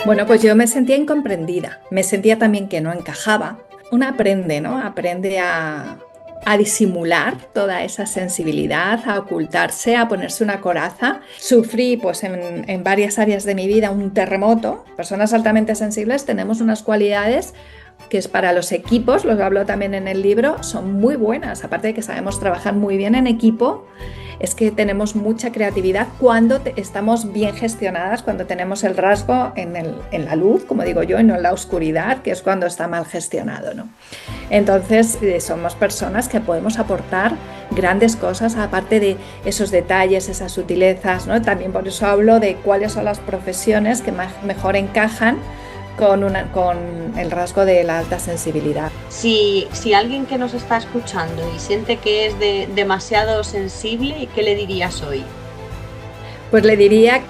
Bueno, pues yo me sentía incomprendida, me sentía también que no encajaba. Uno aprende, ¿no? Aprende a disimular toda esa sensibilidad, a ocultarse, a ponerse una coraza. Sufrí pues en varias áreas de mi vida un terremoto. Personas altamente sensibles tenemos unas cualidades que es para los equipos, lo hablo también en el libro, son muy buenas. Aparte de que sabemos trabajar muy bien en equipo, es que tenemos mucha creatividad cuando estamos bien gestionadas, cuando tenemos el rasgo en la luz, como digo yo, y no en la oscuridad, que es cuando está mal gestionado, ¿no? Entonces, somos personas que podemos aportar grandes cosas, aparte de esos detalles, esas sutilezas, ¿no? También por eso hablo de cuáles son las profesiones que mejor encajan con el rasgo de la alta sensibilidad. Si alguien que nos está escuchando y siente que es demasiado sensible, ¿qué le dirías hoy? Pues le diría.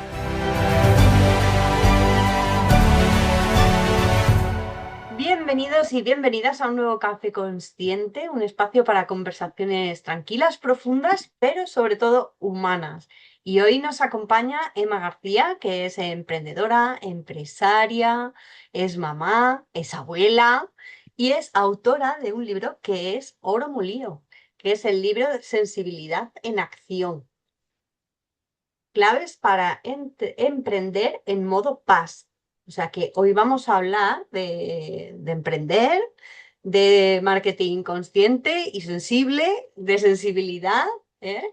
Bienvenidos y bienvenidas a un nuevo Café Consciente, un espacio para conversaciones tranquilas, profundas, pero sobre todo humanas. Y hoy nos acompaña Emma García, que es emprendedora, empresaria, es mamá, es abuela y es autora de un libro que es Oro Molido, que es el libro de Sensibilidad en Acción. Claves para emprender en modo paz. O sea que hoy vamos a hablar de emprender, de marketing consciente y sensible, de sensibilidad, ¿eh?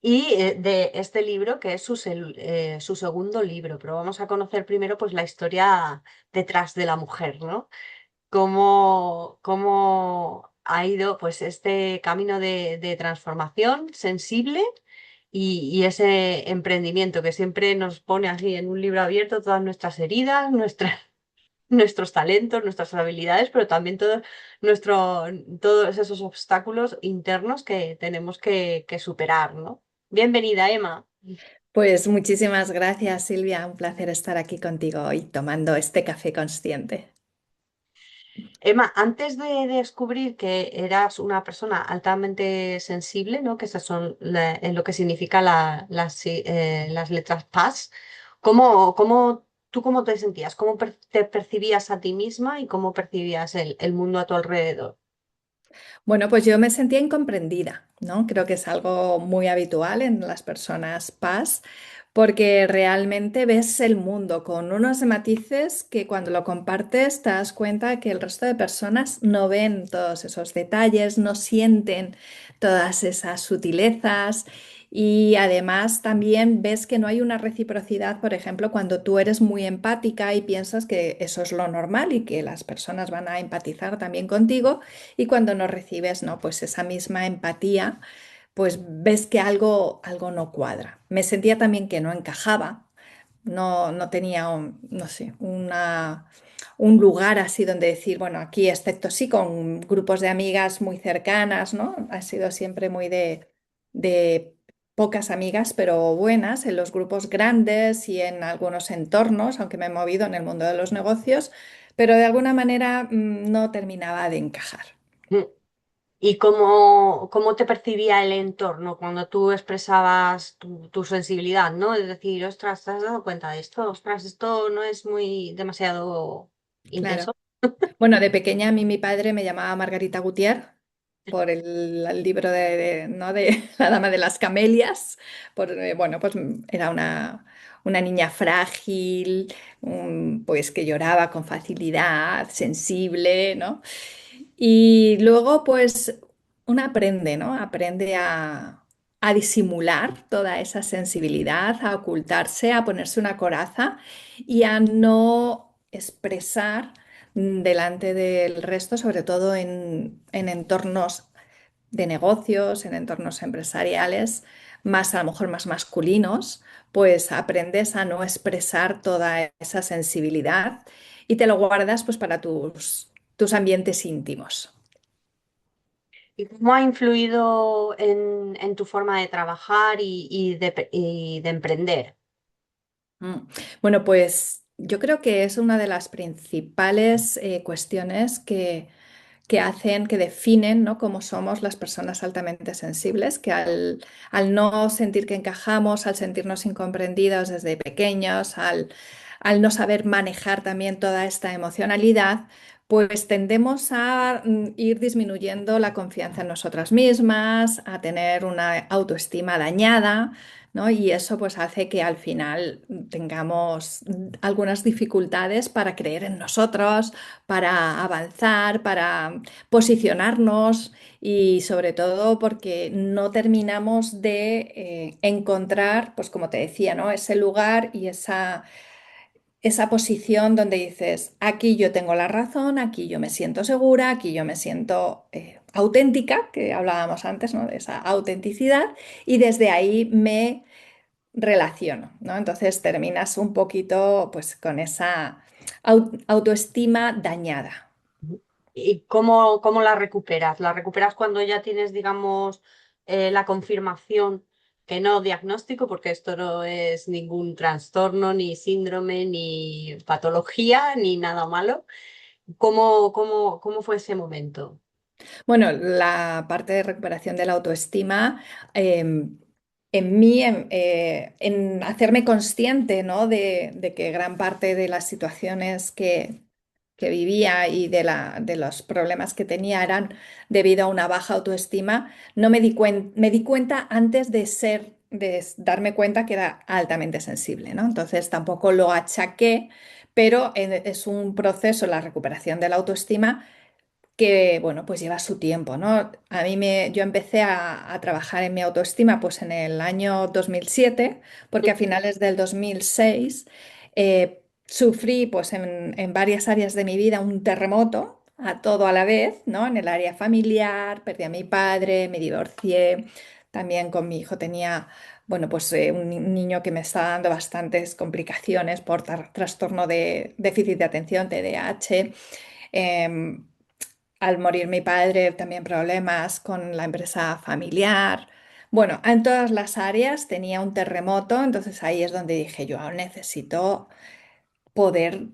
Y de este libro que es su segundo libro. Pero vamos a conocer primero pues la historia detrás de la mujer, ¿no? Cómo ha ido pues este camino de transformación sensible y ese emprendimiento que siempre nos pone así en un libro abierto todas nuestras heridas, nuestros talentos, nuestras habilidades, pero también todos esos obstáculos internos que tenemos que superar, ¿no? Bienvenida, Emma. Pues muchísimas gracias, Silvia. Un placer estar aquí contigo hoy tomando este café consciente. Emma, antes de descubrir que eras una persona altamente sensible, ¿no? Que esas son en lo que significa las letras PAS, ¿tú cómo te sentías? ¿Cómo te percibías a ti misma y cómo percibías el mundo a tu alrededor? Bueno, pues yo me sentía incomprendida, ¿no? Creo que es algo muy habitual en las personas PAS, porque realmente ves el mundo con unos matices que cuando lo compartes te das cuenta que el resto de personas no ven todos esos detalles, no sienten todas esas sutilezas. Y además también ves que no hay una reciprocidad, por ejemplo, cuando tú eres muy empática y piensas que eso es lo normal y que las personas van a empatizar también contigo, y cuando no recibes, ¿no? Pues esa misma empatía, pues ves que algo no cuadra. Me sentía también que no encajaba, no tenía, no sé, un lugar así donde decir, bueno, aquí, excepto sí con grupos de amigas muy cercanas, ¿no? Ha sido siempre muy de pocas amigas, pero buenas, en los grupos grandes y en algunos entornos, aunque me he movido en el mundo de los negocios, pero de alguna manera no terminaba de encajar. Mm. ¿Y cómo te percibía el entorno cuando tú expresabas tu sensibilidad, ¿no? Es decir, ostras, ¿te has dado cuenta de esto? Ostras, esto no es muy demasiado Claro. intenso. Bueno, de pequeña a mí mi padre me llamaba Margarita Gutiérrez por el libro ¿no? de La Dama de las Camelias. Bueno, pues era una niña frágil, pues que lloraba con facilidad, sensible, ¿no? Y luego, pues, uno aprende, ¿no? Aprende a disimular toda esa sensibilidad, a ocultarse, a ponerse una coraza y a no expresar delante del resto, sobre todo en entornos de negocios, en entornos empresariales, más a lo mejor más masculinos, pues aprendes a no expresar toda esa sensibilidad y te lo guardas pues para tus ambientes íntimos. ¿Y cómo ha influido en tu forma de trabajar y de emprender? Mm. Bueno, pues yo creo que es una de las principales cuestiones que hacen, que definen, ¿no? Cómo somos las personas altamente sensibles, que al no sentir que encajamos, al sentirnos incomprendidos desde pequeños, al no saber manejar también toda esta emocionalidad, pues tendemos a ir disminuyendo la confianza en nosotras mismas, a tener una autoestima dañada, ¿no? Y eso pues hace que al final tengamos algunas dificultades para creer en nosotros, para avanzar, para posicionarnos y sobre todo porque no terminamos de encontrar, pues como te decía, ¿no? Ese lugar y esa posición donde dices, aquí yo tengo la razón, aquí yo me siento segura, aquí yo me siento auténtica, que hablábamos antes, ¿no? De esa autenticidad, y desde ahí me relaciono, ¿no? Entonces terminas un poquito pues con esa autoestima dañada. ¿Y cómo la recuperas? ¿La recuperas cuando ya tienes, digamos, la confirmación que no diagnóstico, porque esto no es ningún trastorno, ni síndrome, ni patología, ni nada malo? ¿Cómo fue ese momento? Bueno, la parte de recuperación de la autoestima, en mí, en hacerme consciente, ¿no? de que gran parte de las situaciones que vivía y de los problemas que tenía eran debido a una baja autoestima, no me di cuenta antes de darme cuenta que era altamente sensible, ¿no? Entonces tampoco lo achaqué, pero es un proceso, la recuperación de la autoestima que, bueno, pues lleva su tiempo, ¿no? Yo empecé a trabajar en mi autoestima pues en el año 2007, porque a finales del 2006 sufrí pues en varias áreas de mi vida un terremoto, a todo a la vez, ¿no? En el área familiar, perdí a mi padre, me divorcié, también con mi hijo tenía, bueno, pues un niño que me estaba dando bastantes complicaciones por trastorno de déficit de atención, TDAH. Em, Al morir mi padre, también problemas con la empresa familiar. Bueno, en todas las áreas tenía un terremoto, entonces ahí es donde dije yo, "Ah, necesito poder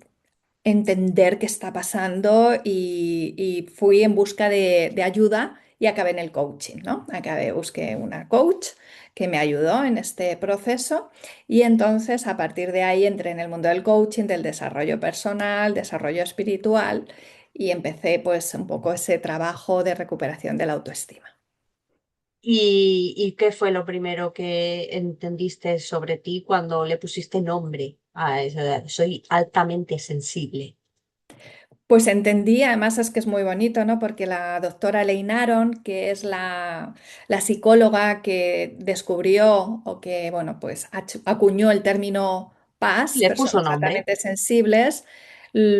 entender qué está pasando y fui en busca de ayuda y acabé en el coaching, ¿no? Busqué una coach que me ayudó en este proceso y entonces a partir de ahí entré en el mundo del coaching, del desarrollo personal, desarrollo espiritual y empecé pues un poco ese trabajo de recuperación de la autoestima. ¿Y qué fue lo primero que entendiste sobre ti cuando le pusiste nombre a eso? Soy altamente sensible. Pues entendí, además es que es muy bonito, ¿no? Porque la doctora Elaine Aron, que es la psicóloga que descubrió o que, bueno, pues acuñó el término PAS, Le puso personas nombre. altamente sensibles,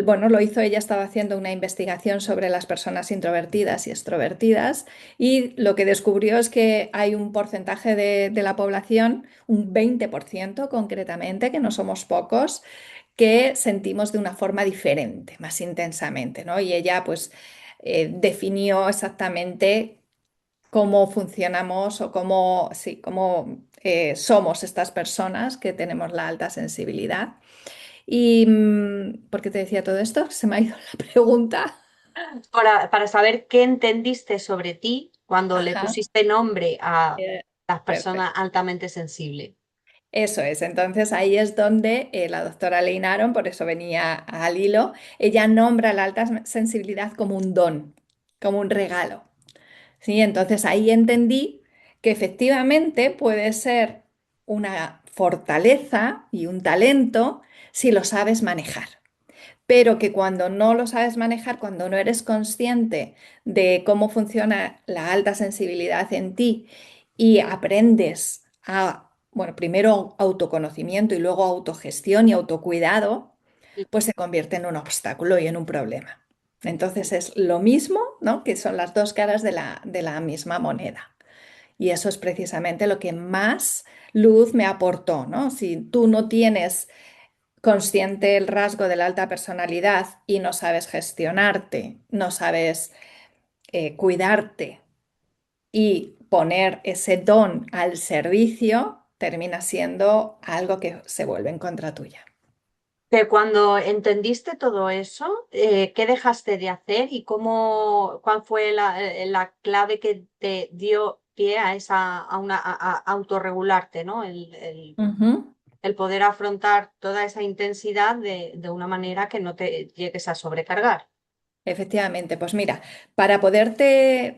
bueno, lo hizo, ella estaba haciendo una investigación sobre las personas introvertidas y extrovertidas y lo que descubrió es que hay un porcentaje de la población, un 20% concretamente, que no somos pocos que sentimos de una forma diferente, más intensamente, ¿no? Y ella pues definió exactamente cómo funcionamos o cómo, sí, cómo somos estas personas que tenemos la alta sensibilidad. Y ¿por qué te decía todo esto? Se me ha ido la pregunta. Para saber qué entendiste sobre ti cuando le Ajá, pusiste nombre a las personas perfecto. altamente sensibles. Eso es, entonces ahí es donde la doctora Leinaron, por eso venía al hilo, ella nombra la alta sensibilidad como un don, como un regalo. ¿Sí? Entonces ahí entendí que efectivamente puede ser una fortaleza y un talento si lo sabes manejar, pero que cuando no lo sabes manejar, cuando no eres consciente de cómo funciona la alta sensibilidad en ti y aprendes a, bueno, primero autoconocimiento y luego autogestión y autocuidado, pues se convierte en un obstáculo y en un problema. Entonces es lo mismo, ¿no? Que son las dos caras de la misma moneda. Y eso es precisamente lo que más luz me aportó, ¿no? Si tú no tienes consciente el rasgo de la alta personalidad y no sabes gestionarte, no sabes cuidarte y poner ese don al servicio, termina siendo algo que se vuelve en contra tuya. Que cuando entendiste todo eso, ¿qué dejaste de hacer y cuál fue la clave que te dio pie a esa, a autorregularte, ¿no? Ujú. el poder afrontar toda esa intensidad de una manera que no te llegues a sobrecargar. Efectivamente, pues mira, para poderte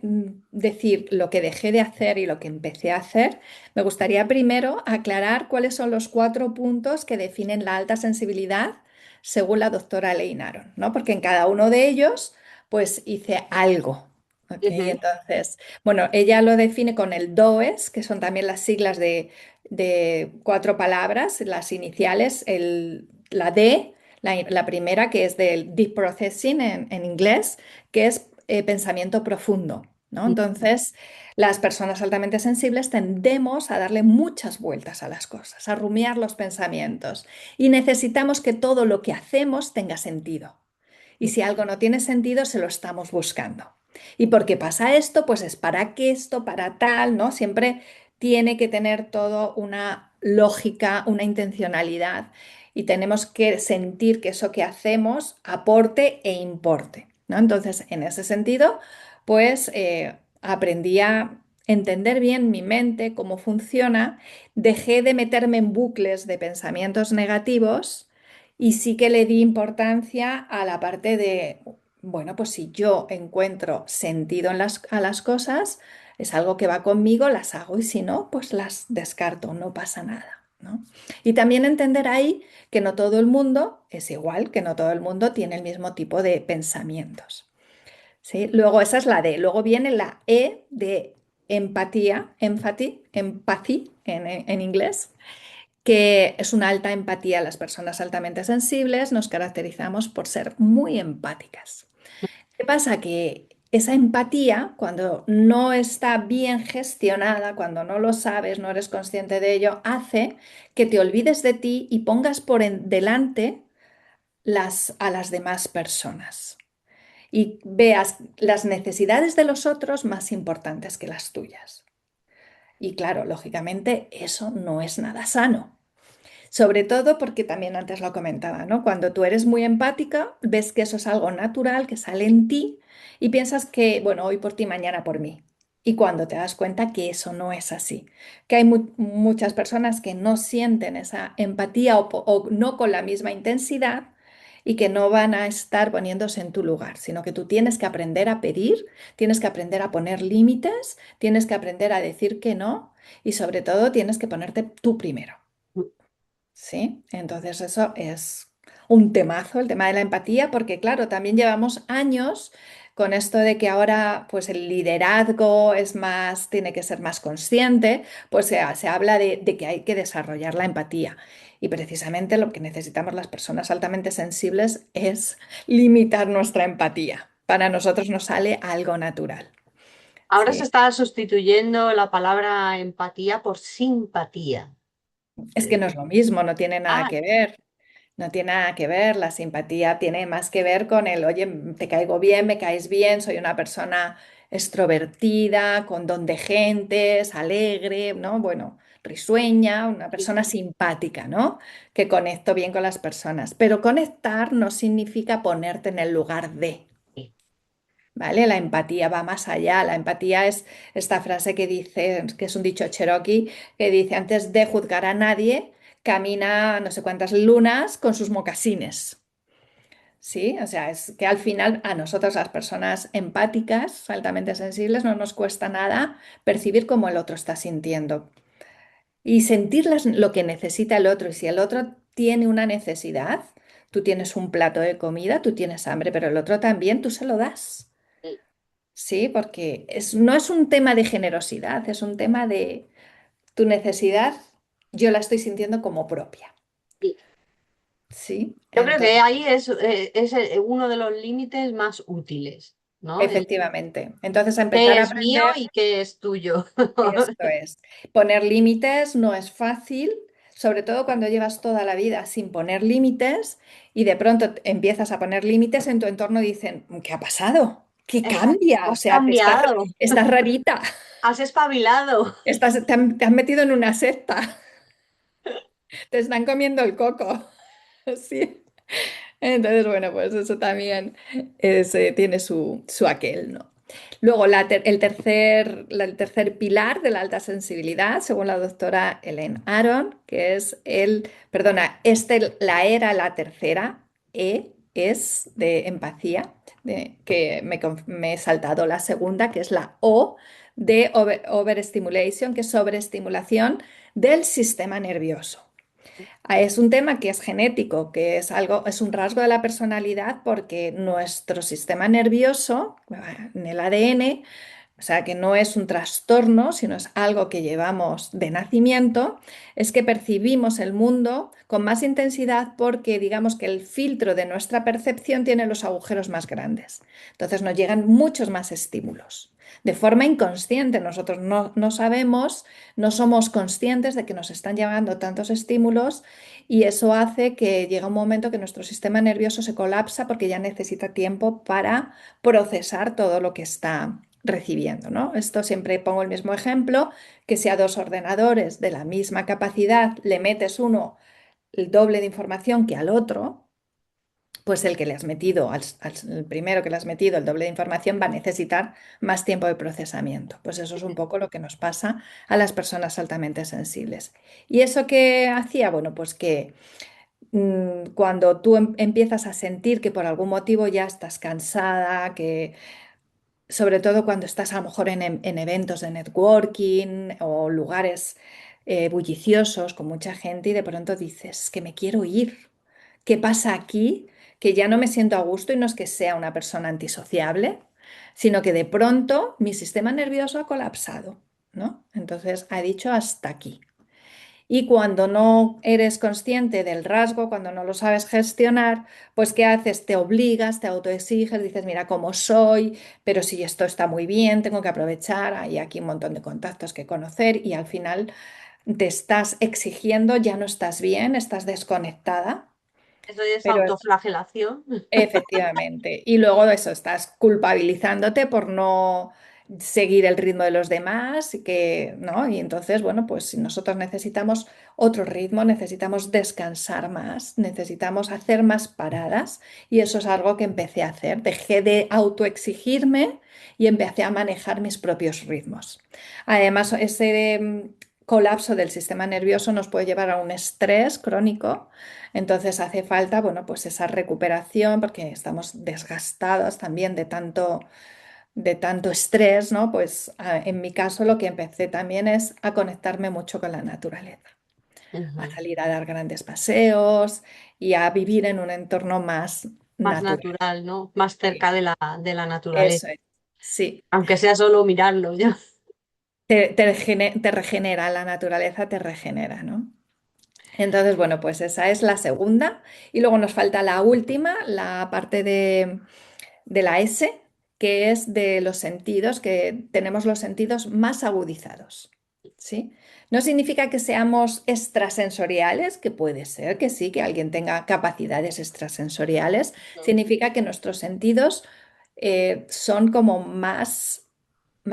decir lo que dejé de hacer y lo que empecé a hacer, me gustaría primero aclarar cuáles son los 4 puntos que definen la alta sensibilidad según la doctora Elaine Aron, ¿no? Porque en cada uno de ellos, pues hice algo, ¿ok? Ujú. Entonces, bueno, ella lo define con el DOES, que son también las siglas de 4 palabras, las iniciales, la D. La primera, que es del deep processing en inglés, que es pensamiento profundo, ¿no? Entonces, las personas altamente sensibles tendemos a darle muchas vueltas a las cosas, a rumiar los pensamientos y necesitamos que todo lo que hacemos tenga sentido. Y si algo no tiene sentido, se lo estamos buscando. ¿Y por qué pasa esto? Pues es para que esto, para tal, ¿no? Siempre tiene que tener todo una lógica, una intencionalidad y tenemos que sentir que eso que hacemos aporte e importe, ¿no? Entonces, en ese sentido, pues aprendí a entender bien mi mente, cómo funciona, dejé de meterme en bucles de pensamientos negativos y sí que le di importancia a la parte de, bueno, pues si yo encuentro sentido en a las cosas, es algo que va conmigo, las hago y si no, pues las descarto, no pasa nada, ¿no? Y también entender ahí que no todo el mundo es igual, que no todo el mundo tiene el mismo tipo de pensamientos, ¿sí? Luego esa es la D. Luego viene la E de empatía, empathy en inglés, que es una alta empatía. Las personas altamente sensibles nos caracterizamos por ser muy empáticas. ¿Qué pasa? Que esa empatía, cuando no está bien gestionada, cuando no lo sabes, no eres consciente de ello, hace que te olvides de ti y pongas por delante a las demás personas y veas las necesidades de los otros más importantes que las tuyas. Y claro, lógicamente eso no es nada sano. Sobre todo porque también antes lo comentaba, ¿no? Cuando tú eres muy empática, ves que eso es algo natural, que sale en ti y piensas que, bueno, hoy por ti, mañana por mí. Y cuando te das cuenta que eso no es así, que hay muchas personas que no sienten esa empatía o no con la misma intensidad y que no van a estar poniéndose en tu lugar, sino que tú tienes que aprender a pedir, tienes que aprender a poner límites, tienes que aprender a decir que no y sobre todo tienes que ponerte tú primero. Sí, entonces eso es un temazo, el tema de la empatía, porque claro, también llevamos años con esto de que ahora pues el liderazgo es más, tiene que ser más consciente, pues se habla de que hay que desarrollar la empatía. Y precisamente lo que necesitamos las personas altamente sensibles es limitar nuestra empatía. Para nosotros nos sale algo natural. Ahora se Sí. está sustituyendo la palabra empatía por simpatía. Es que no es lo mismo, no tiene nada Ah, que ver. No tiene nada que ver, la simpatía tiene más que ver con el, oye, te caigo bien, me caes bien, soy una persona extrovertida, con don de gentes, alegre, ¿no? Bueno, risueña, una sí, persona simpática, ¿no? Que conecto bien con las personas. Pero conectar no significa ponerte en el lugar de, sí. ¿vale? La empatía va más allá. La empatía es esta frase que dice, que es un dicho cherokee, que dice, antes de juzgar a nadie, camina no sé cuántas lunas con sus mocasines. Sí, o sea, es que al final a nosotros, las personas empáticas, altamente sensibles, no nos cuesta nada percibir cómo el otro está sintiendo y sentir lo que necesita el otro. Y si el otro tiene una necesidad, tú tienes un plato de comida, tú tienes hambre, pero el otro también, tú se lo das. Sí, Sí, porque no es un tema de generosidad, es un tema de tu necesidad, yo la estoy sintiendo como propia. sí. Sí, Yo creo que entonces, ahí es uno de los límites más útiles, ¿no? efectivamente. Entonces, a empezar ¿Qué a es mío aprender. y qué es tuyo? Esto es, poner límites no es fácil, sobre todo cuando llevas toda la vida sin poner límites y de pronto empiezas a poner límites en tu entorno y dicen, ¿qué ha pasado? ¿Qué Exacto. cambia? O Has sea, cambiado, estás rarita, has espabilado. te has metido en una secta, te están comiendo el coco. Sí. Entonces, bueno, pues eso también tiene su aquel, ¿no? Luego, el tercer pilar de la alta sensibilidad, según la doctora Elaine Aron, que es perdona, la tercera E es de empatía, que me he saltado la segunda, que es la O de overstimulation, que es sobreestimulación del sistema nervioso. Es un tema que es genético, que es algo, es un rasgo de la personalidad porque nuestro sistema nervioso, en el ADN, o sea que no es un trastorno, sino es algo que llevamos de nacimiento, es que percibimos el mundo con más intensidad porque digamos que el filtro de nuestra percepción tiene los agujeros más grandes. Entonces nos llegan muchos más estímulos. De forma inconsciente, nosotros no sabemos, no somos conscientes de que nos están llegando tantos estímulos y eso hace que llega un momento que nuestro sistema nervioso se colapsa porque ya necesita tiempo para procesar todo lo que está recibiendo, ¿no? Esto siempre pongo el mismo ejemplo, que si a dos ordenadores de la misma capacidad le metes uno el doble de información que al otro, pues el que le has metido, el primero que le has metido el doble de información va a necesitar más tiempo de procesamiento. Pues eso es un poco lo que nos pasa a las personas altamente sensibles. ¿Y eso qué hacía? Bueno, pues que cuando tú empiezas a sentir que por algún motivo ya estás cansada, que sobre todo cuando estás a lo mejor en eventos de networking o lugares bulliciosos con mucha gente y de pronto dices que me quiero ir. ¿Qué pasa aquí? Que ya no me siento a gusto y no es que sea una persona antisociable, sino que de pronto mi sistema nervioso ha colapsado, ¿no? Entonces ha dicho hasta aquí. Y cuando no eres consciente del rasgo, cuando no lo sabes gestionar, pues ¿qué haces? Te obligas, te autoexiges, dices, mira cómo soy, pero si esto está muy bien, tengo que aprovechar, hay aquí un montón de contactos que conocer y al final te estás exigiendo, ya no estás bien, estás desconectada, Eso es pero autoflagelación. efectivamente. Y luego de eso, estás culpabilizándote por no seguir el ritmo de los demás, ¿no? Y entonces, bueno, pues si nosotros necesitamos otro ritmo, necesitamos descansar más, necesitamos hacer más paradas, y eso es algo que empecé a hacer. Dejé de autoexigirme y empecé a manejar mis propios ritmos. Además, ese colapso del sistema nervioso nos puede llevar a un estrés crónico, entonces hace falta, bueno, pues esa recuperación porque estamos desgastados también de tanto estrés, ¿no? Pues en mi caso lo que empecé también es a conectarme mucho con la naturaleza, a Ujú. salir a dar grandes paseos y a vivir en un entorno más Más natural. natural, ¿no? Más Sí, cerca de la naturaleza. eso es. Sí, Aunque sea solo mirarlo ya. te regenera, la naturaleza te regenera, ¿no? Entonces, bueno, pues esa es la segunda. Y luego nos falta la última, la parte de la S, que es de los sentidos, que tenemos los sentidos más agudizados. ¿Sí? No significa que seamos extrasensoriales, que puede ser que sí, que alguien tenga capacidades extrasensoriales. Significa que nuestros sentidos son como más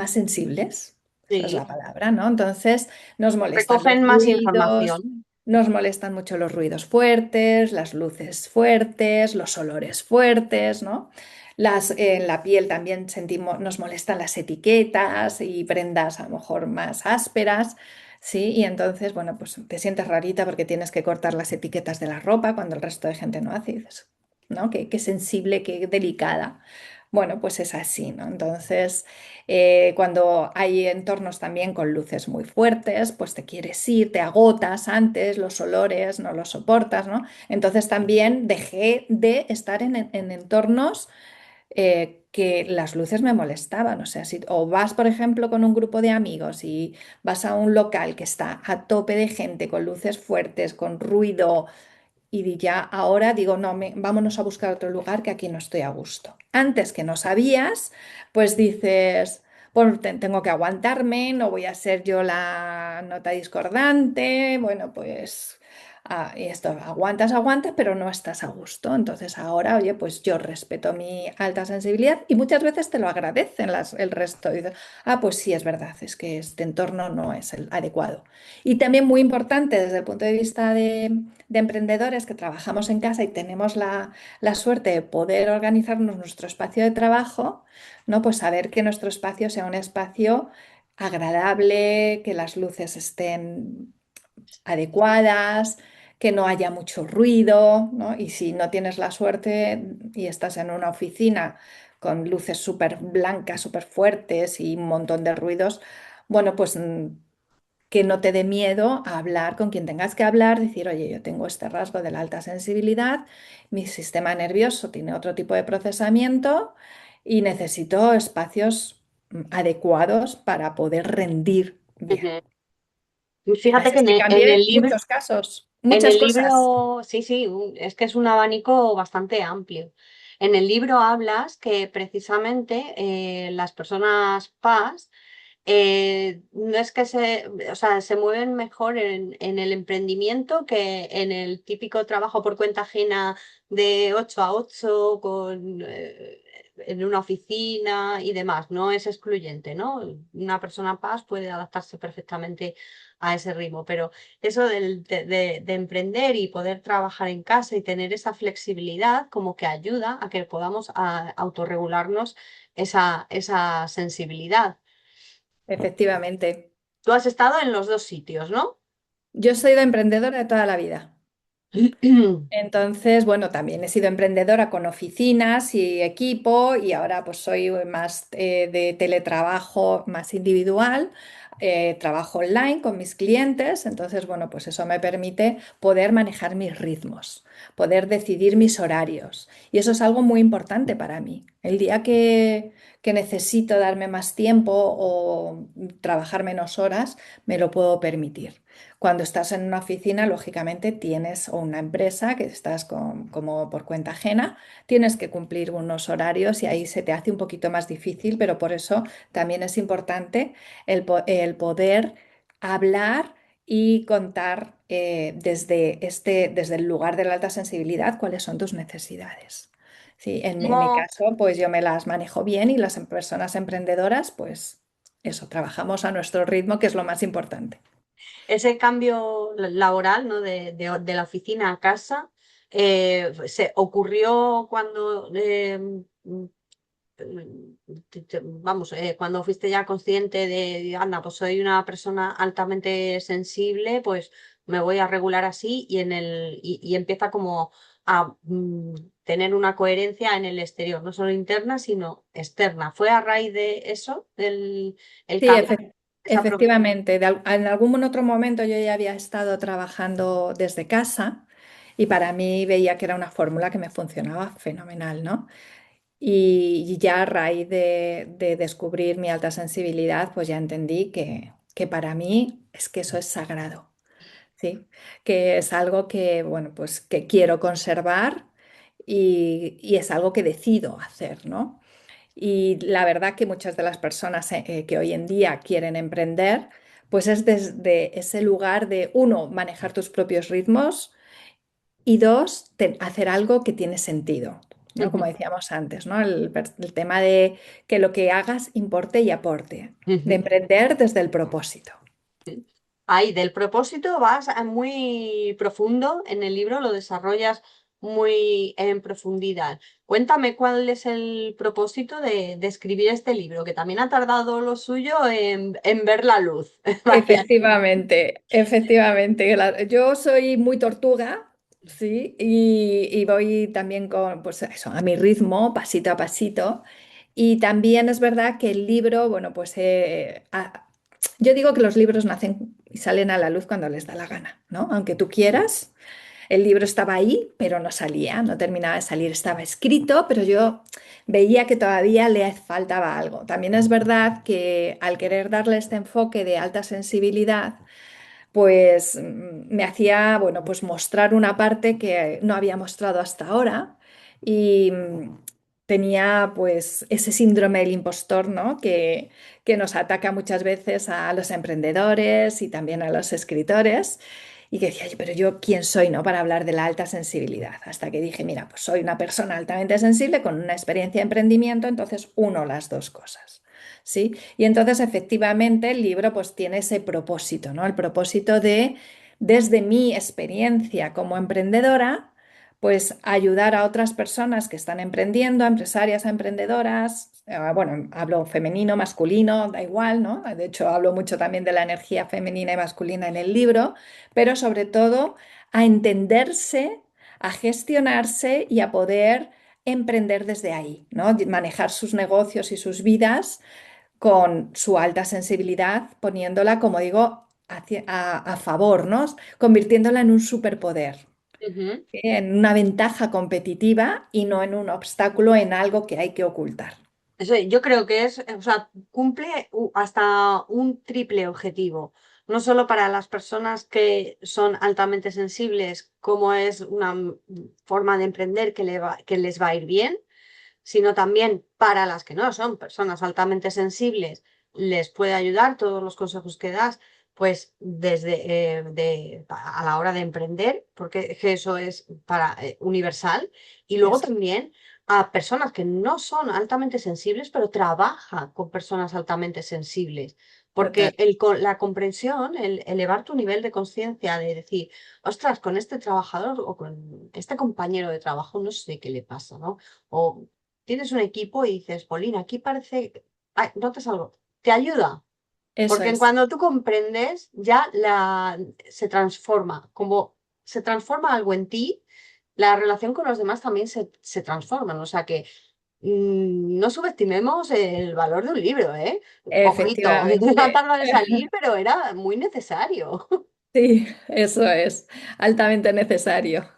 sensibles. Esa es la Sí. palabra, ¿no? Entonces nos molestan los Recogen más ruidos, información. nos molestan mucho los ruidos fuertes, las luces fuertes, los olores fuertes, ¿no? En la piel también sentimos, nos molestan las etiquetas y prendas a lo mejor más ásperas, ¿sí? Y entonces, bueno, pues te sientes rarita porque tienes que cortar las etiquetas de la ropa cuando el resto de gente no hace, y dices, ¿no? Qué sensible, qué delicada. Bueno, pues es así, ¿no? Entonces, cuando hay entornos también con luces muy fuertes, pues te quieres ir, te agotas antes, los olores no los soportas, ¿no? Entonces también dejé de estar en entornos que las luces me molestaban. O sea, si o vas, por ejemplo, con un grupo de amigos y vas a un local que está a tope de gente, con luces fuertes, con ruido, y ya ahora digo, no, vámonos a buscar otro lugar que aquí no estoy a gusto. Antes que no sabías, pues dices, pues tengo que aguantarme, no voy a ser yo la nota discordante, bueno, pues Y esto, aguantas, aguantas, pero no estás a gusto. Entonces ahora, oye, pues yo respeto mi alta sensibilidad y muchas veces te lo agradecen el resto. Y dices, pues sí, es verdad, es que este entorno no es el adecuado. Y también muy importante desde el punto de vista de emprendedores que trabajamos en casa y tenemos la suerte de poder organizarnos nuestro espacio de trabajo, ¿no? Pues saber que nuestro espacio sea un espacio agradable, que las luces estén adecuadas, que no haya mucho ruido, ¿no? Y si no tienes la suerte y estás en una oficina con luces súper blancas, súper fuertes y un montón de ruidos, bueno, pues que no te dé miedo a hablar con quien tengas que hablar, decir, oye, yo tengo este rasgo de la alta sensibilidad, mi sistema nervioso tiene otro tipo de procesamiento y necesito espacios adecuados para poder rendir bien. Ujú. Fíjate Así que es que en cambié el libro, muchos casos, en muchas el cosas. libro, sí, sí, es que es un abanico bastante amplio. En el libro hablas que precisamente las personas PAS no es que o sea, se mueven mejor en el emprendimiento que en el típico trabajo por cuenta ajena de 8 a 8 en una oficina y demás. No es excluyente, ¿no? Una persona paz puede adaptarse perfectamente a ese ritmo, pero eso de emprender y poder trabajar en casa y tener esa flexibilidad como que ayuda a que podamos autorregularnos esa sensibilidad. Efectivamente. Tú has estado en los dos sitios, ¿no? Yo soy de emprendedora de toda la vida. Entonces, bueno, también he sido emprendedora con oficinas y equipo y ahora pues soy más de teletrabajo más individual, trabajo online con mis clientes, entonces, bueno, pues eso me permite poder manejar mis ritmos, poder decidir mis horarios y eso es algo muy importante para mí. El día que necesito darme más tiempo o trabajar menos horas, me lo puedo permitir. Cuando estás en una oficina, lógicamente tienes, o una empresa que estás como por cuenta ajena, tienes que cumplir unos horarios y ahí se te hace un poquito más difícil, pero por eso también es importante el poder hablar y contar desde el lugar de la alta sensibilidad cuáles son tus necesidades. Sí, en mi ¿Cómo caso, pues yo me las manejo bien y las personas emprendedoras, pues eso, trabajamos a nuestro ritmo, que es lo más importante. ese cambio laboral, ¿no? De la oficina a casa, se ocurrió cuando, vamos, cuando fuiste ya consciente de, anda, pues soy una persona altamente sensible, pues me voy a regular así y empieza como a tener una coherencia en el exterior, no solo interna, sino externa. ¿Fue a raíz de eso, el Sí, cambio? Esa efectivamente. En algún otro momento yo ya había estado trabajando desde casa y para mí veía que era una fórmula que me funcionaba fenomenal, ¿no? Y ya a raíz de descubrir mi alta sensibilidad, pues ya entendí que para mí es que eso es sagrado, ¿sí? Que es algo que, bueno, pues que quiero conservar y es algo que decido hacer, ¿no? Y la verdad que muchas de las personas que hoy en día quieren emprender, pues es desde ese lugar de, uno, manejar tus propios ritmos y dos, hacer algo que tiene sentido, ¿no? Como decíamos antes, ¿no? El tema de que lo que hagas importe y aporte, de emprender desde el propósito. Ahí, del propósito vas muy profundo en el libro, lo desarrollas muy en profundidad. Cuéntame cuál es el propósito de escribir este libro, que también ha tardado lo suyo en ver la luz. Vaya. Efectivamente, efectivamente. Yo soy muy tortuga, sí, y voy también con, pues eso, a mi ritmo, pasito a pasito. Y también es verdad que el libro, bueno, pues yo digo que los libros nacen y salen a la luz cuando les da la gana, ¿no? Aunque tú quieras. El libro estaba ahí, pero no salía, no terminaba de salir. Estaba escrito, pero yo veía que todavía le faltaba algo. También es verdad que al querer darle este enfoque de alta sensibilidad, pues me hacía, bueno, pues mostrar una parte que no había mostrado hasta ahora y tenía pues ese síndrome del impostor, ¿no? Que nos ataca muchas veces a los emprendedores y también a los escritores. y que decía, "Oye, pero yo quién soy, ¿no? Para hablar de la alta sensibilidad". Hasta que dije, mira, pues soy una persona altamente sensible con una experiencia de emprendimiento, entonces uno las dos cosas. ¿Sí? Y entonces efectivamente el libro pues tiene ese propósito, ¿no? El propósito de, desde mi experiencia como emprendedora, pues ayudar a otras personas que están emprendiendo, a empresarias, a emprendedoras, bueno, hablo femenino, masculino, da igual, ¿no? De hecho, hablo mucho también de la energía femenina y masculina en el libro, pero sobre todo a entenderse, a gestionarse y a poder emprender desde ahí, ¿no? Manejar sus negocios y sus vidas con su alta sensibilidad, poniéndola, como digo, a favor, ¿no? Convirtiéndola en un superpoder, Ujú. en una ventaja competitiva y no en un obstáculo, en algo que hay que ocultar. Eso, yo creo que es, o sea, cumple hasta un triple objetivo. No solo para las personas que son altamente sensibles, como es una forma de emprender que les va a ir bien, sino también para las que no son personas altamente sensibles, les puede ayudar todos los consejos que das, pues desde a la hora de emprender, porque es que eso es para universal, y luego Eso, también a personas que no son altamente sensibles, pero trabajan con personas altamente sensibles. total. Porque la comprensión, el elevar tu nivel de conciencia de decir, ostras, con este trabajador o con este compañero de trabajo no sé qué le pasa, ¿no? O tienes un equipo y dices, Polina, aquí parece, ay, notas algo, te ayuda, Eso porque es. cuando tú comprendes ya se transforma, como se transforma algo en ti, la relación con los demás también se transforma, o sea que no subestimemos el valor de un libro, ¿eh? Ojito, ha Efectivamente. tardado en salir, pero era muy necesario. Sí, eso es altamente necesario.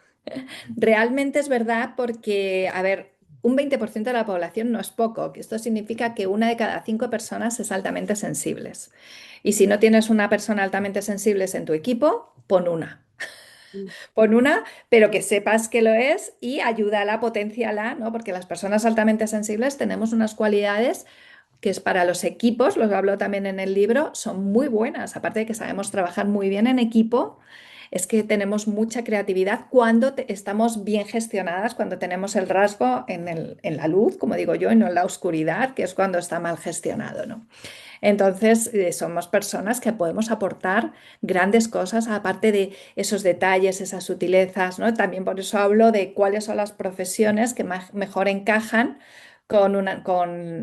Realmente es verdad porque, a ver, un 20% de la población no es poco, que esto significa que una de cada cinco personas es altamente sensibles. Y si no tienes una persona altamente sensible en tu equipo, pon una. Pon una, pero que sepas que lo es y ayúdala, potenciala, ¿no? Porque las personas altamente sensibles tenemos unas cualidades que es para los equipos, los hablo también en el libro, son muy buenas. Aparte de que sabemos trabajar muy bien en equipo, es que tenemos mucha creatividad cuando estamos bien gestionadas, cuando tenemos el rasgo en la luz, como digo yo, y no en la oscuridad, que es cuando está mal gestionado, ¿no? Entonces, somos personas que podemos aportar grandes cosas, aparte de esos detalles, esas sutilezas, ¿no? También por eso hablo de cuáles son las profesiones que mejor encajan con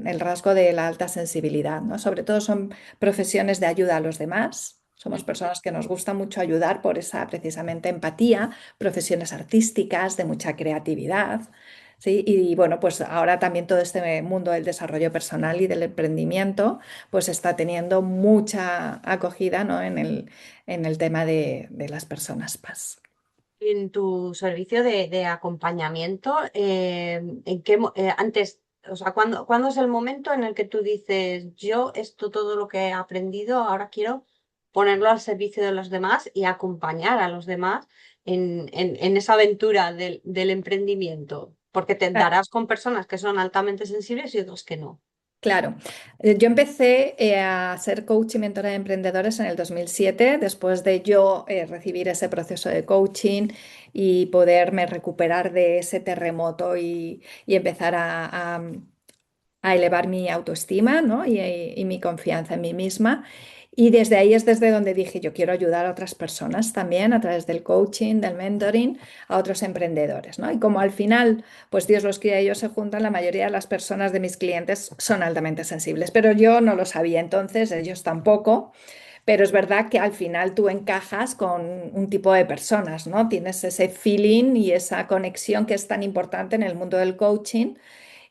el rasgo de la alta sensibilidad, ¿no? Sobre todo son profesiones de ayuda a los demás. Somos personas que nos gusta mucho ayudar por esa precisamente empatía, profesiones artísticas de mucha creatividad. Sí, y bueno, pues ahora también todo este mundo del desarrollo personal y del emprendimiento, pues está teniendo mucha acogida, ¿no? En el tema de las personas PAS. En tu servicio de acompañamiento, antes, o sea, ¿cuándo es el momento en el que tú dices, yo esto todo lo que he aprendido, ahora quiero ponerlo al servicio de los demás y acompañar a los demás en esa aventura del emprendimiento? Porque te darás con personas que son altamente sensibles y otras que no. Claro, yo empecé a ser coach y mentora de emprendedores en el 2007, después de yo recibir ese proceso de coaching y poderme recuperar de ese terremoto y empezar a elevar mi autoestima, ¿no? Y mi confianza en mí misma. Y desde ahí es desde donde dije, yo quiero ayudar a otras personas también a través del coaching, del mentoring, a otros emprendedores, ¿no? Y como al final, pues Dios los quiera y ellos se juntan, la mayoría de las personas de mis clientes son altamente sensibles, pero yo no lo sabía entonces, ellos tampoco. Pero es verdad que al final tú encajas con un tipo de personas, ¿no? Tienes ese feeling y esa conexión que es tan importante en el mundo del coaching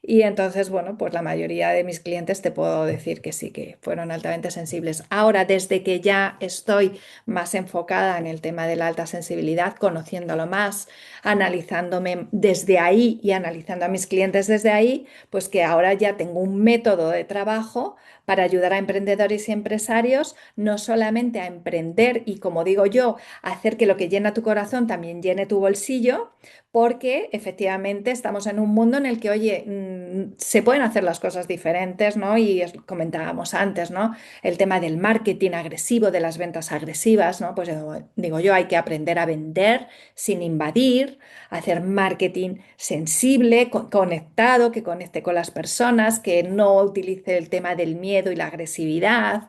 y entonces, bueno, pues la mayoría de mis clientes te puedo decir que sí, que fueron altamente sensibles. Ahora, desde que ya estoy más enfocada en el tema de la alta sensibilidad, conociéndolo más, analizándome desde ahí y analizando a mis clientes desde ahí, pues que ahora ya tengo un método de trabajo para ayudar a emprendedores y empresarios, no solamente a emprender y, como digo yo, hacer que lo que llena tu corazón también llene tu bolsillo, porque efectivamente estamos en un mundo en el que, oye, se pueden hacer las cosas diferentes, ¿no? Y comentábamos antes, ¿no? El tema del marketing agresivo, de las ventas agresivas, ¿no? Pues digo yo, hay que aprender a vender sin invadir, hacer marketing sensible, conectado, que conecte con las personas, que no utilice el tema del miedo y la agresividad.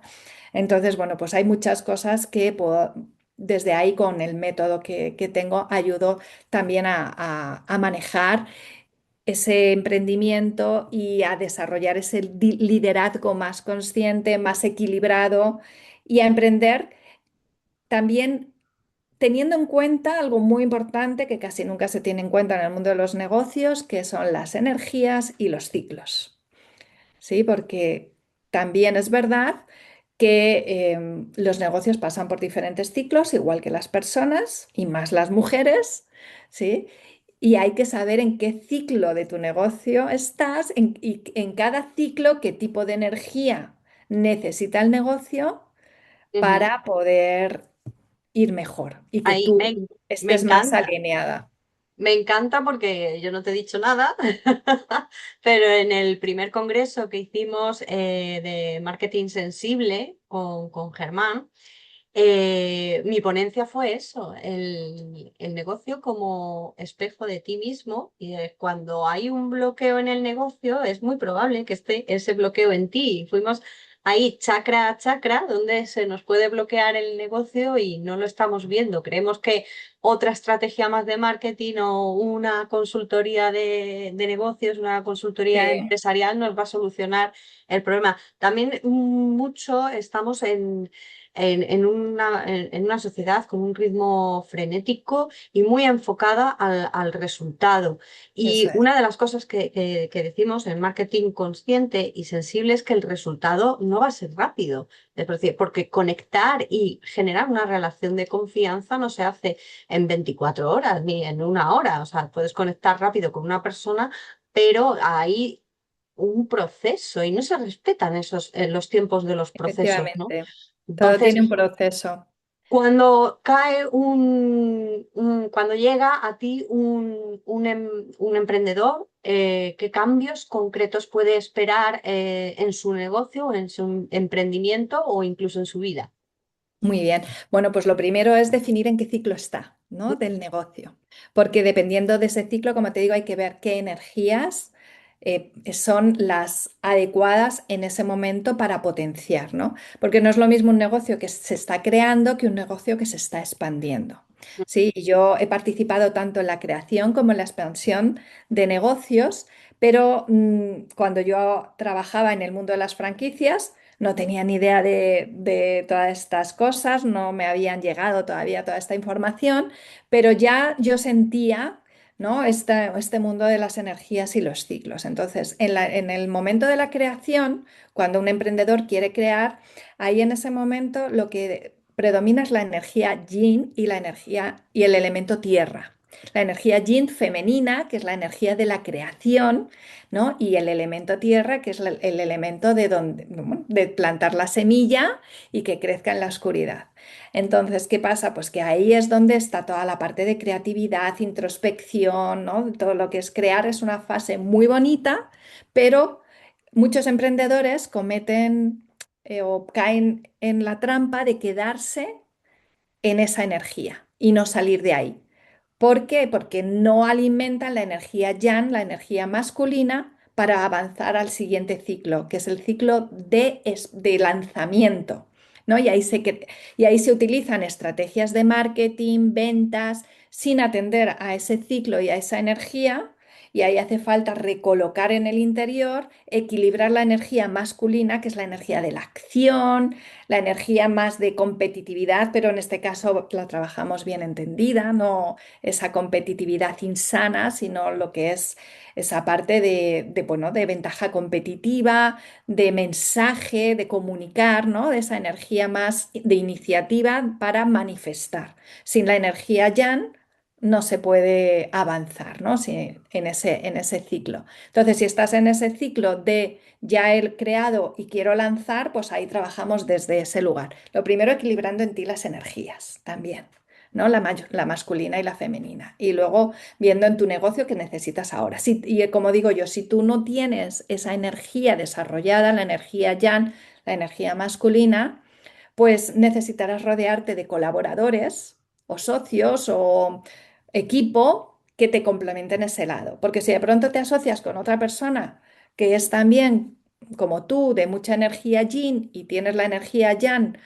Entonces, bueno, pues hay muchas cosas que puedo, desde ahí con el método que tengo, ayudo también a manejar ese emprendimiento y a desarrollar ese liderazgo más consciente, más equilibrado y a emprender también teniendo en cuenta algo muy importante que casi nunca se tiene en cuenta en el mundo de los negocios, que son las energías y los ciclos. ¿Sí? Porque también es verdad que los negocios pasan por diferentes ciclos, igual que las personas y más las mujeres, ¿sí? Y hay que saber en qué ciclo de tu negocio estás y en cada ciclo qué tipo de energía necesita el negocio Ujú. para poder ir mejor y que Ahí tú me estés más encanta. alineada. Me encanta porque yo no te he dicho nada, pero en el primer congreso que hicimos de marketing sensible con Germán, mi ponencia fue eso, el negocio como espejo de ti mismo y cuando hay un bloqueo en el negocio es muy probable que esté ese bloqueo en ti. Y fuimos ahí chakra a chakra donde se nos puede bloquear el negocio y no lo estamos viendo. Creemos que otra estrategia más de marketing o una consultoría de negocios, una consultoría Sí, empresarial nos va a solucionar el problema. También mucho estamos en una sociedad con un ritmo frenético y muy enfocada al resultado. eso Y es. una de las cosas que decimos en marketing consciente y sensible es que el resultado no va a ser rápido. Es decir, porque conectar y generar una relación de confianza no se hace en 24 horas ni en una hora. O sea, puedes conectar rápido con una persona, pero hay un proceso y no se respetan los tiempos de los procesos, ¿no? Efectivamente. Todo Entonces, tiene un proceso. cuando cae cuando llega a ti un emprendedor, ¿qué cambios concretos puede esperar en su negocio, en su emprendimiento o incluso en su vida? Muy bien. Bueno, pues lo primero es definir en qué ciclo está, ¿no? Del negocio. Porque dependiendo de ese ciclo, como te digo, hay que ver qué energías son las adecuadas en ese momento para potenciar, ¿no? Porque no es lo mismo un negocio que se está creando que un negocio que se está expandiendo. Sí, y yo he participado tanto en la creación como en la expansión de negocios, pero cuando yo trabajaba en el mundo de las franquicias, no tenía ni idea de todas estas cosas, no me habían llegado todavía toda esta información, pero ya yo sentía, ¿no? Este mundo de las energías y los ciclos. Entonces, en el momento de la creación, cuando un emprendedor quiere crear, ahí en ese momento lo que predomina es la energía yin y la energía y el elemento tierra. La energía yin femenina, que es la energía de la creación, ¿no? Y el elemento tierra, que es el elemento bueno, de plantar la semilla y que crezca en la oscuridad. Entonces, ¿qué pasa? Pues que ahí es donde está toda la parte de creatividad, introspección, ¿no? Todo lo que es crear es una fase muy bonita, pero muchos emprendedores cometen o caen en la trampa de quedarse en esa energía y no salir de ahí. ¿Por qué? Porque no alimentan la energía yang, la energía masculina, para avanzar al siguiente ciclo, que es el ciclo de lanzamiento, ¿no? Y ahí se utilizan estrategias de marketing, ventas, sin atender a ese ciclo y a esa energía. Y ahí hace falta recolocar en el interior, equilibrar la energía masculina, que es la energía de la acción, la energía más de competitividad, pero en este caso la trabajamos bien entendida, no esa competitividad insana, sino lo que es esa parte bueno, de ventaja competitiva, de mensaje, de comunicar, ¿no? De esa energía más de iniciativa para manifestar. Sin la energía yang no se puede avanzar, ¿no? En ese ciclo. Entonces, si estás en ese ciclo de ya he creado y quiero lanzar, pues ahí trabajamos desde ese lugar. Lo primero, equilibrando en ti las energías también, ¿no? La masculina y la femenina. Y luego viendo en tu negocio qué necesitas ahora. Y como digo yo, si tú no tienes esa energía desarrollada, la energía yang, la energía masculina, pues necesitarás rodearte de colaboradores o socios o equipo que te complementen ese lado. Porque si de pronto te asocias con otra persona que es también como tú, de mucha energía yin y tienes la energía yang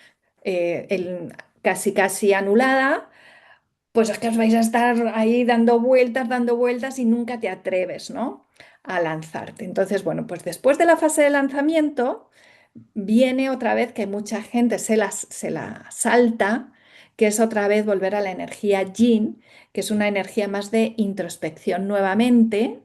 casi casi anulada, pues es que os vais a estar ahí dando vueltas y nunca te atreves, ¿no? A lanzarte. Entonces, bueno, pues después de la fase de lanzamiento viene otra vez que mucha gente se la salta, que es otra vez volver a la energía yin, que es una energía más de introspección nuevamente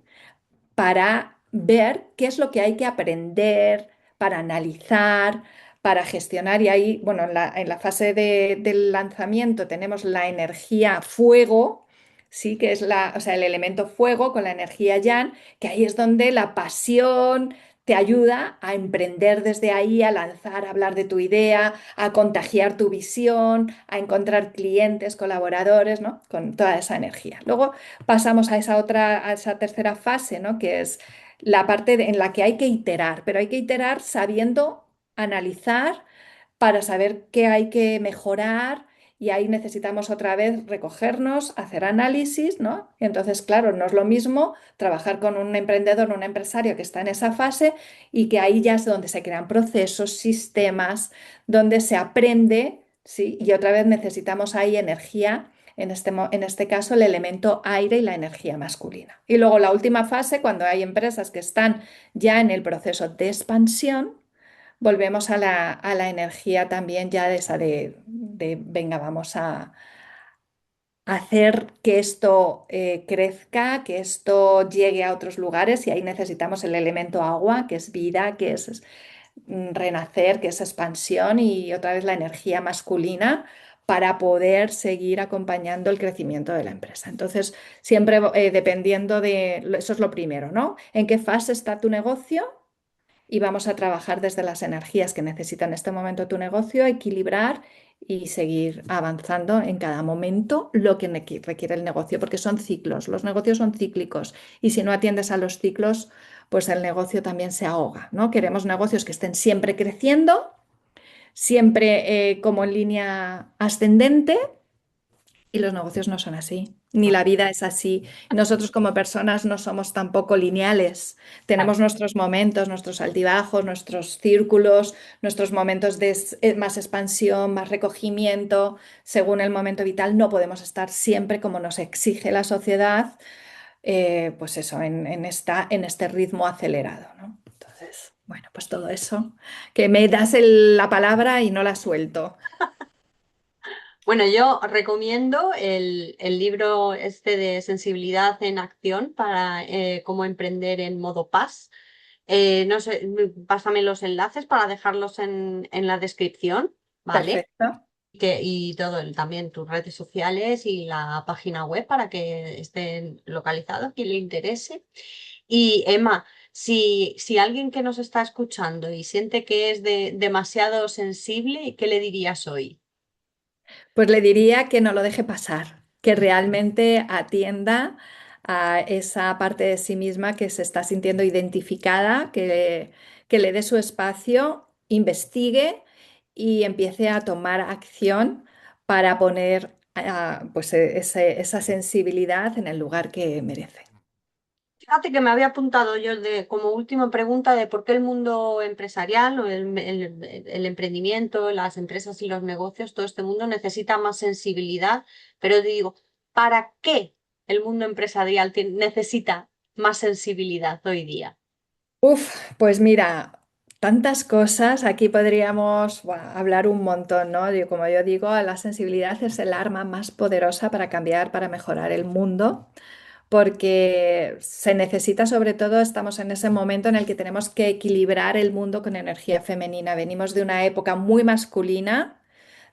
para ver qué es lo que hay que aprender, para analizar, para gestionar. Y ahí, bueno, en la fase del lanzamiento tenemos la energía fuego, sí, que es o sea, el elemento fuego con la energía yang, que ahí es donde la pasión te ayuda a emprender desde ahí, a lanzar, a hablar de tu idea, a contagiar tu visión, a encontrar clientes, colaboradores, ¿no? Con toda esa energía. Luego pasamos a esa tercera fase, ¿no? Que es la parte en la que hay que iterar, pero hay que iterar sabiendo analizar para saber qué hay que mejorar y ahí necesitamos otra vez recogernos, hacer análisis, ¿no? Y entonces, claro, no es lo mismo trabajar con un emprendedor, un empresario que está en esa fase y que ahí ya es donde se crean procesos, sistemas, donde se aprende, ¿sí? Y otra vez necesitamos ahí energía en este caso el elemento aire y la energía masculina. Y luego la última fase, cuando hay empresas que están ya en el proceso de expansión, volvemos a la energía también ya de esa venga, vamos a hacer que esto crezca, que esto llegue a otros lugares y ahí necesitamos el elemento agua, que es vida, que es renacer, que es expansión y otra vez la energía masculina para poder seguir acompañando el crecimiento de la empresa. Entonces, siempre dependiendo eso es lo primero, ¿no? ¿En qué fase está tu negocio? Y vamos a trabajar desde las energías que necesita en este momento tu negocio, equilibrar y seguir avanzando en cada momento lo que requiere el negocio, porque son ciclos, los negocios son cíclicos y si no atiendes a los ciclos, pues el negocio también se ahoga, ¿no? Queremos negocios que estén siempre creciendo, siempre como en línea ascendente y los negocios no son así, ni la vida es así. Nosotros como personas no somos tampoco lineales. Tenemos nuestros momentos, nuestros altibajos, nuestros círculos, nuestros momentos de más expansión, más recogimiento. Según el momento vital, no podemos estar siempre como nos exige la sociedad, pues eso, en este ritmo acelerado, ¿no? Entonces, bueno, pues todo eso, que me das la palabra y no la suelto. Bueno, yo recomiendo el libro este de Sensibilidad en Acción para cómo emprender en modo paz. No sé, pásame los enlaces para dejarlos en la descripción, ¿vale? Perfecto. Y todo, también tus redes sociales y la página web para que estén localizados, quien le interese. Y Emma, si alguien que nos está escuchando y siente que es demasiado sensible, ¿qué le dirías hoy? Pues le diría que no lo deje pasar, que realmente atienda a esa parte de sí misma que se está sintiendo identificada, que le dé su espacio, investigue y empiece a tomar acción para poner pues esa sensibilidad en el lugar que merece. Fíjate que me había apuntado yo como última pregunta de por qué el mundo empresarial o el emprendimiento, las empresas y los negocios, todo este mundo necesita más sensibilidad, pero digo, ¿para qué el mundo empresarial necesita más sensibilidad hoy día? Uf, pues mira, tantas cosas, aquí podríamos buah, hablar un montón, ¿no? Como yo digo, la sensibilidad es el arma más poderosa para cambiar, para mejorar el mundo, porque se necesita sobre todo, estamos en ese momento en el que tenemos que equilibrar el mundo con energía femenina. Venimos de una época muy masculina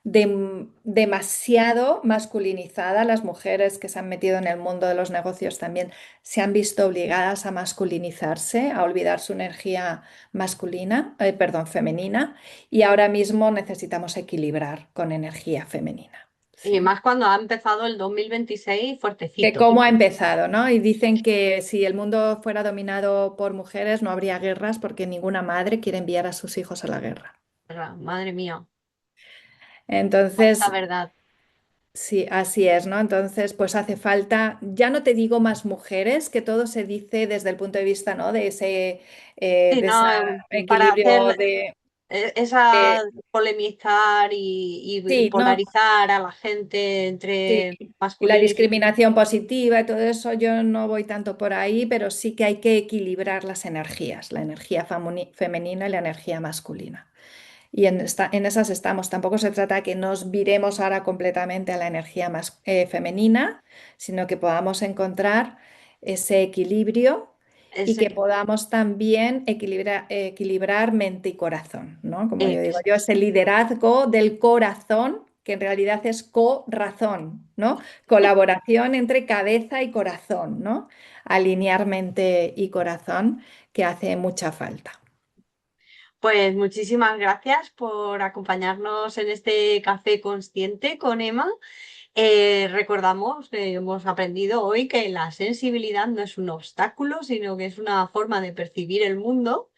demasiado masculinizada. Las mujeres que se han metido en el mundo de los negocios también se han visto obligadas a masculinizarse, a olvidar su energía masculina, perdón, femenina, y ahora mismo necesitamos equilibrar con energía femenina. Y sí. más cuando ha empezado el 2026 Que fuertecito. cómo ha empezado, ¿no? Y dicen que si el mundo fuera dominado por mujeres no habría guerras porque ninguna madre quiere enviar a sus hijos a la guerra. Madre mía, cuánta Entonces, verdad. sí, así es, ¿no? Entonces, pues hace falta, ya no te digo más mujeres, que todo se dice desde el punto de vista, ¿no? De ese, Sí, de no, ese para equilibrio hacer esa de- polemizar y sí, ¿no? polarizar a la gente Sí, entre y la masculino y femenino. discriminación positiva y todo eso, yo no voy tanto por ahí, pero sí que hay que equilibrar las energías, la energía femenina y la energía masculina. Y en esas estamos. Tampoco se trata de que nos viremos ahora completamente a la energía más femenina, sino que podamos encontrar ese equilibrio y que podamos también equilibrar mente y corazón, ¿no? Como yo digo, Ex- yo ese liderazgo del corazón, que en realidad es corazón, ¿no? Colaboración entre cabeza y corazón, ¿no? Alinear mente y corazón, que hace mucha falta. Pues muchísimas gracias por acompañarnos en este café consciente con Emma. Recordamos que hemos aprendido hoy que la sensibilidad no es un obstáculo, sino que es una forma de percibir el mundo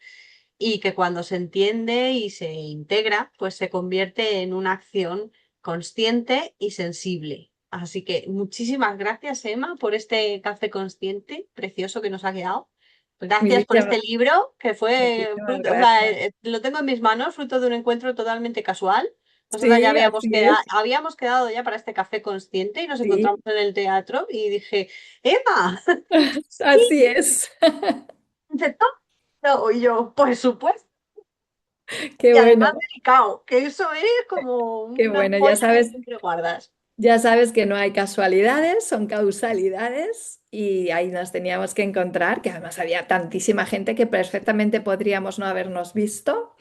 y que cuando se entiende y se integra, pues se convierte en una acción consciente y sensible. Así que muchísimas gracias, Emma, por este café consciente precioso que nos ha quedado. Gracias por Muchísimas, este libro, que fue muchísimas fruto, o sea, gracias. lo tengo en mis manos, fruto de un encuentro totalmente casual. Nosotras ya Sí, así es. habíamos quedado ya para este café consciente y nos Sí, encontramos en el teatro y dije, Emma, así es. dice, "¿Todo?". Y yo, por supuesto. Qué Y además bueno, delicado, que eso es como qué una bueno. joya que siempre guardas. Ya sabes que no hay casualidades, son causalidades y ahí nos teníamos que encontrar, que además había tantísima gente que perfectamente podríamos no habernos visto,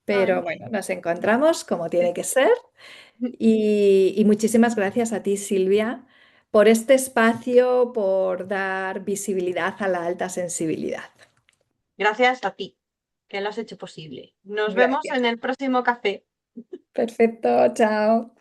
pero Ay, bueno, nos encontramos como sí. tiene que ser. Y muchísimas gracias a ti, Silvia, por este espacio, por dar visibilidad a la alta sensibilidad. Gracias a ti, que lo has hecho posible. Nos vemos Gracias. en el próximo café. Perfecto, chao.